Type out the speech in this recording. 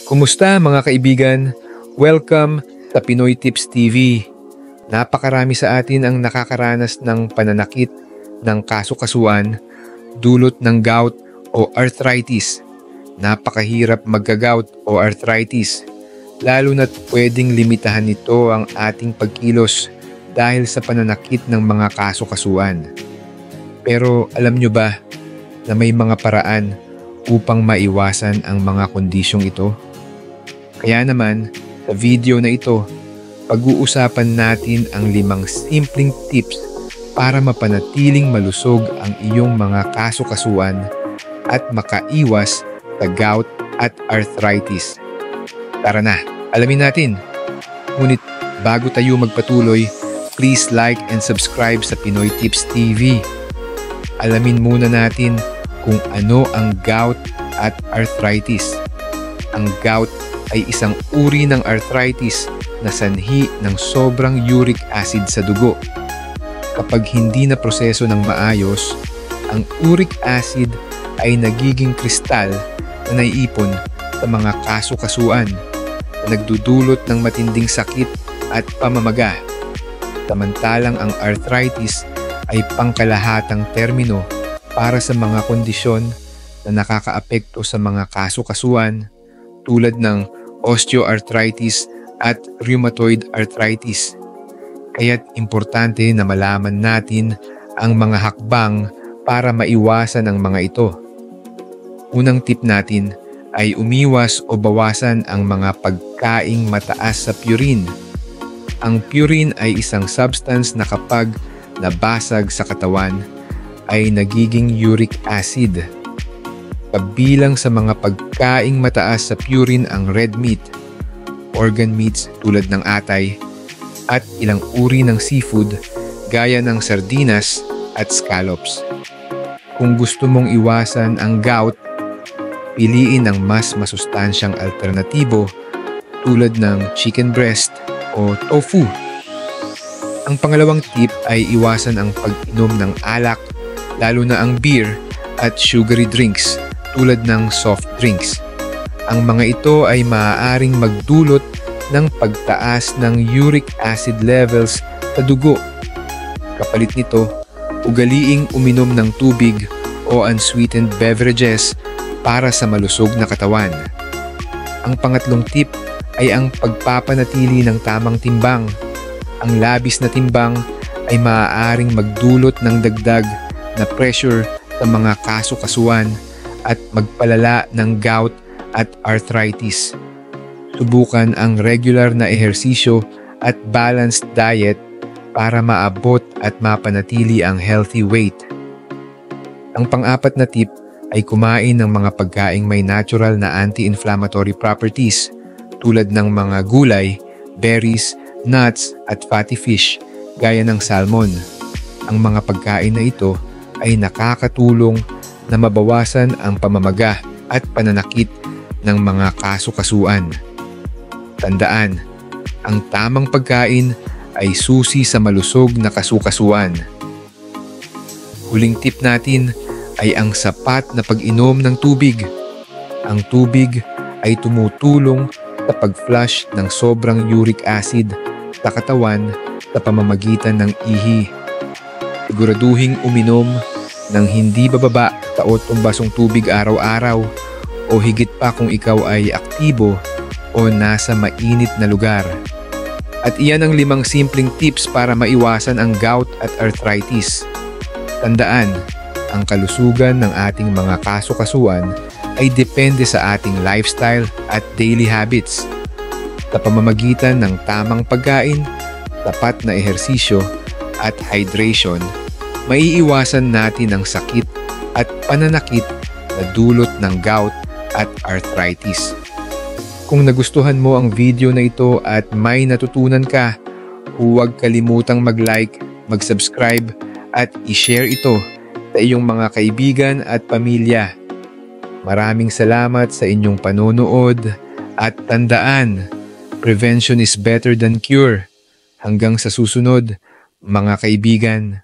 Kumusta mga kaibigan? Welcome sa Pinoy Tips TV. Napakarami sa atin ang nakakaranas ng pananakit ng kaso-kasuan, dulot ng gout o arthritis. Napakahirap magka-gout o arthritis, lalo na't pwedeng limitahan nito ang ating pagkilos dahil sa pananakit ng mga kaso-kasuan. Pero alam nyo ba na may mga paraan upang maiwasan ang mga kondisyong ito? Kaya naman, sa video na ito, pag-uusapan natin ang 5 simpleng tips para mapanatiling malusog ang iyong mga kaso-kasuan at makaiwas sa gout at arthritis. Tara na, alamin natin. Ngunit bago tayo magpatuloy, please like and subscribe sa Pinoy Tips TV. Alamin muna natin kung ano ang gout at arthritis. Ang gout ay isang uri ng arthritis na sanhi ng sobrang uric acid sa dugo. Kapag hindi na proseso ng maayos, ang uric acid ay nagiging kristal na naiipon sa mga kaso-kasuan na nagdudulot ng matinding sakit at pamamaga. Samantalang ang arthritis ay pangkalahatang termino para sa mga kondisyon na nakakaapekto sa mga kaso-kasuan tulad ng osteoarthritis at rheumatoid arthritis. Kaya't importante na malaman natin ang mga hakbang para maiwasan ang mga ito. Unang tip natin ay umiwas o bawasan ang mga pagkaing mataas sa purine. Ang purine ay isang substance na kapag nabasag sa katawan ay nagiging uric acid. Kabilang sa mga pagkaing mataas sa purine ang red meat, organ meats tulad ng atay, at ilang uri ng seafood gaya ng sardinas at scallops. Kung gusto mong iwasan ang gout, piliin ang mas masustansyang alternatibo tulad ng chicken breast o tofu. Ang pangalawang tip ay iwasan ang pag-inom ng alak, lalo na ang beer at sugary drinks tulad ng soft drinks. Ang mga ito ay maaaring magdulot ng pagtaas ng uric acid levels sa dugo. Kapalit nito, ugaliing uminom ng tubig o unsweetened beverages para sa malusog na katawan. Ang pangatlong tip ay ang pagpapanatili ng tamang timbang. Ang labis na timbang ay maaaring magdulot ng dagdag na pressure sa mga kaso-kasuan at magpalala ng gout at arthritis. Subukan ang regular na ehersisyo at balanced diet para maabot at mapanatili ang healthy weight. Ang pang-apat na tip ay kumain ng mga pagkaing may natural na anti-inflammatory properties tulad ng mga gulay, berries, nuts at fatty fish gaya ng salmon. Ang mga pagkain na ito ay nakakatulong na mabawasan ang pamamaga at pananakit ng mga kaso-kasuan. Tandaan, ang tamang pagkain ay susi sa malusog na kaso-kasuan. Huling tip natin ay ang sapat na pag-inom ng tubig. Ang tubig ay tumutulong sa pag-flush ng sobrang uric acid sa katawan sa pamamagitan ng ihi. Siguraduhing uminom ng hindi bababa sa 8 basong tubig araw-araw o higit pa kung ikaw ay aktibo o nasa mainit na lugar. At iyan ang 5 simpleng tips para maiwasan ang gout at arthritis. Tandaan, ang kalusugan ng ating mga kaso-kasuan ay depende sa ating lifestyle at daily habits. Sa pamamagitan ng tamang pagkain, tapat na ehersisyo at hydration, maiiwasan natin ang sakit at pananakit na dulot ng gout at arthritis. Kung nagustuhan mo ang video na ito at may natutunan ka, huwag kalimutang mag-like, mag-subscribe at i-share ito sa iyong mga kaibigan at pamilya. Maraming salamat sa inyong panonood at tandaan, prevention is better than cure. Hanggang sa susunod, mga kaibigan.